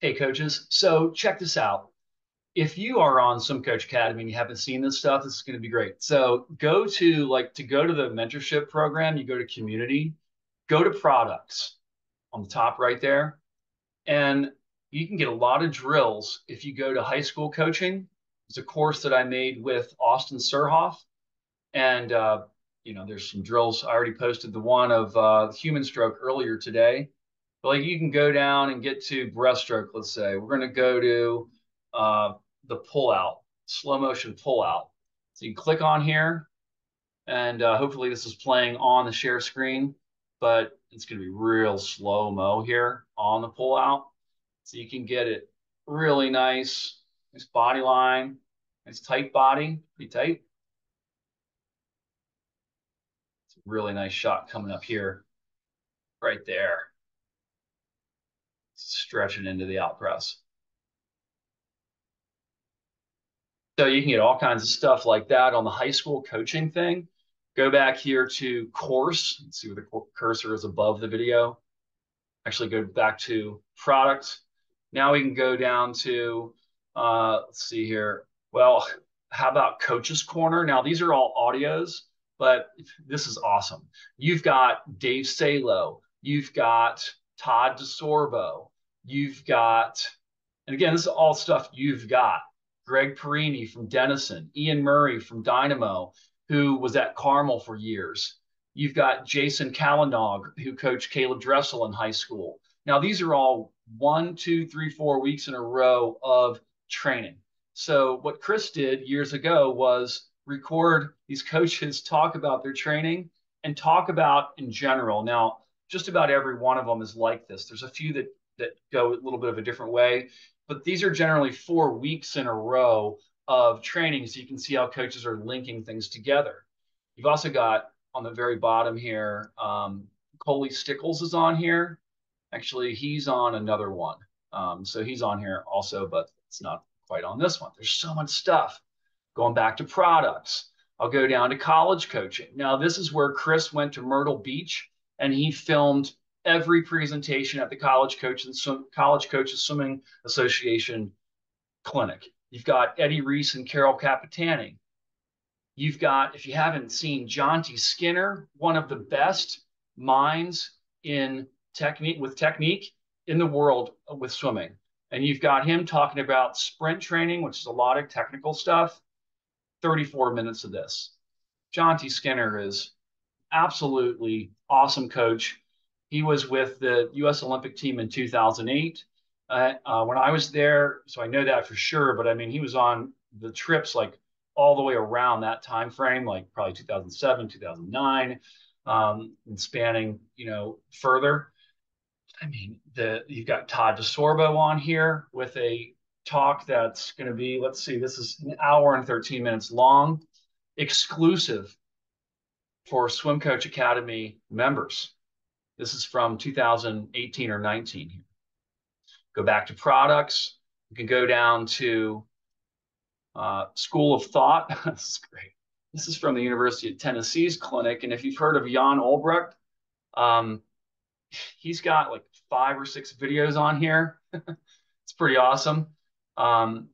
Hey, coaches. So check this out. If you are on Swim Coach Academy and you haven't seen this stuff, this is going to be great. So go to the mentorship program, you go to community, go to products on the top right there, and you can get a lot of drills if you go to high school coaching. It's a course that I made with Austin Surhoff, and there's some drills. I already posted the one of human stroke earlier today. But like you can go down and get to breaststroke, let's say. We're going to go to the pull out, slow motion pull out. So you click on here, and hopefully this is playing on the share screen, but it's going to be real slow mo here on the pull out. So you can get it really nice body line, nice tight body, pretty tight. It's a really nice shot coming up here, right there, stretching into the out press. So you can get all kinds of stuff like that on the high school coaching thing. Go back here to course. Let's see where the cursor is above the video. Actually, go back to product. Now we can go down to, let's see here. Well, how about Coach's Corner? Now, these are all audios, but this is awesome. You've got Dave Salo. You've got Todd DeSorbo. You've got, and again, this is all stuff you've got. Greg Perini from Denison, Ian Murray from Dynamo, who was at Carmel for years. You've got Jason Kalanog, who coached Caleb Dressel in high school. Now, these are all 1, 2, 3, 4 weeks in a row of training. So, what Chris did years ago was record these coaches talk about their training and talk about in general. Now, just about every one of them is like this. There's a few that go a little bit of a different way, but these are generally 4 weeks in a row of training, so you can see how coaches are linking things together. You've also got on the very bottom here, Coley Stickles is on here. Actually, he's on another one. So he's on here also, but it's not quite on this one. There's so much stuff. Going back to products, I'll go down to college coaching. Now, this is where Chris went to Myrtle Beach and he filmed every presentation at the College Coaches Swimming Association clinic. You've got Eddie Reese and Carol Capitani. You've got, if you haven't seen, Jonty Skinner, one of the best minds in technique in the world with swimming. And you've got him talking about sprint training, which is a lot of technical stuff. 34 minutes of this. Jonty Skinner is absolutely awesome coach. He was with the U.S. Olympic team in 2008 when I was there, so I know that for sure. But I mean, he was on the trips like all the way around that time frame, like probably 2007, 2009, and spanning further. I mean, you've got Todd DeSorbo on here with a talk that's going to be, let's see, this is an hour and 13 minutes long, exclusive for Swim Coach Academy members. This is from 2018 or 19 here. Go back to products. You can go down to School of Thought. This is great. This is from the University of Tennessee's clinic. And if you've heard of Jan Olbrecht, um, he's got like 5 or 6 videos on here. It's pretty awesome. Um,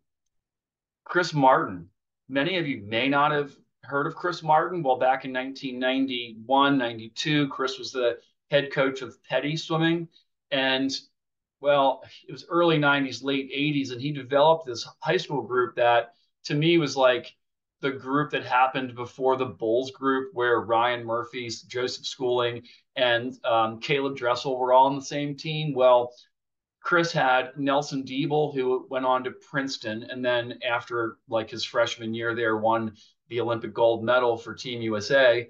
Chris Martin. Many of you may not have heard of Chris Martin. Well, back in 1991, 92, Chris was the head coach of Petty Swimming. And well, it was early 90s, late 80s, and he developed this high school group that to me was like the group that happened before the Bulls group, where Ryan Murphy's, Joseph Schooling, and Caleb Dressel were all on the same team. Well, Chris had Nelson Diebel, who went on to Princeton, and then after like his freshman year there, won the Olympic gold medal for Team USA.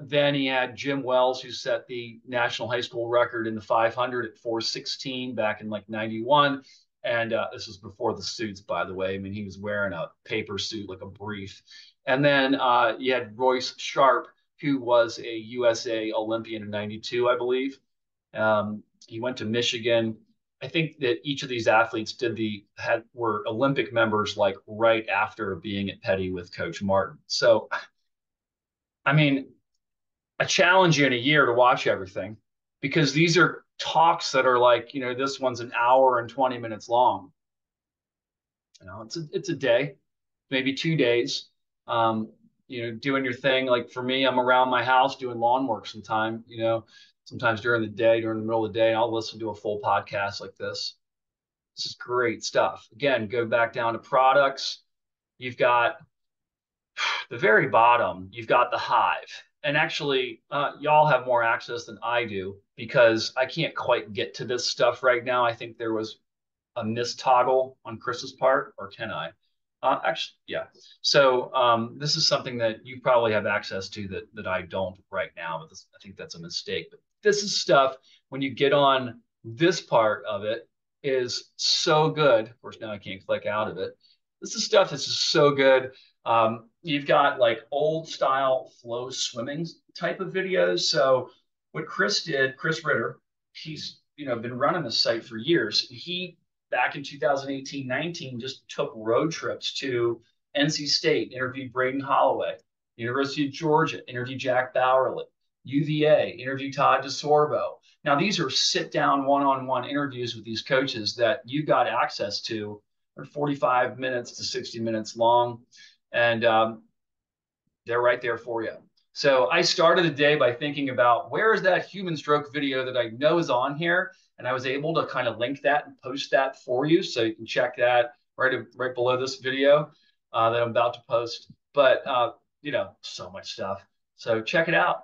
Then he had Jim Wells, who set the national high school record in the 500 at 4:16 back in like 91. And this was before the suits, by the way. I mean, he was wearing a paper suit, like a brief. And then you had Royce Sharp, who was a USA Olympian in 92, I believe. He went to Michigan. I think that each of these athletes were Olympic members like right after being at Petty with Coach Martin. So, I mean, I challenge you in a year to watch everything because these are talks that are like, this one's an hour and 20 minutes long. It's a day, maybe 2 days. Um, doing your thing. Like for me, I'm around my house doing lawn work sometime, sometimes during the day, during the middle of the day, I'll listen to a full podcast like this. This is great stuff. Again, go back down to products. You've got the very bottom, you've got the Hive. And actually, y'all have more access than I do because I can't quite get to this stuff right now. I think there was a mistoggle on Chris's part, or can I? Actually, yeah. So this is something that you probably have access to that I don't right now, but I think that's a mistake. But this is stuff when you get on this part of it is so good. Of course, now I can't click out of it. This is stuff that's just so good. You've got like old style flow swimming type of videos. So what Chris did, Chris Ritter, he's been running this site for years. He back in 2018-19 just took road trips to NC State, interviewed Braden Holloway, University of Georgia, interviewed Jack Bowerly, UVA, interviewed Todd DeSorbo. Now, these are sit down one-on-one interviews with these coaches that you got access to. They're 45 minutes to 60 minutes long, and they're right there for you. So I started the day by thinking about where is that human stroke video that I know is on here, and I was able to kind of link that and post that for you, so you can check that right below this video that I'm about to post. But so much stuff. So check it out.